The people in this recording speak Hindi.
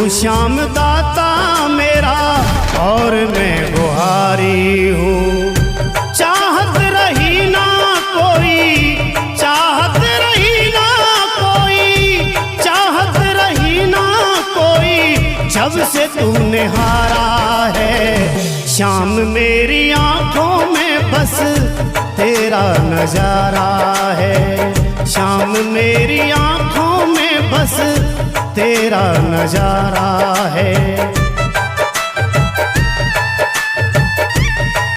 तू श्याम दाता मेरा और मैं गुहारी हूँ। चाहत रही ना कोई, चाहत रही ना कोई, चाहत रही ना कोई, जब से तूने हारा है। श्याम मेरी आंखों में बस तेरा नजारा है। श्याम मेरी आंखों में बस तेरा नजारा है।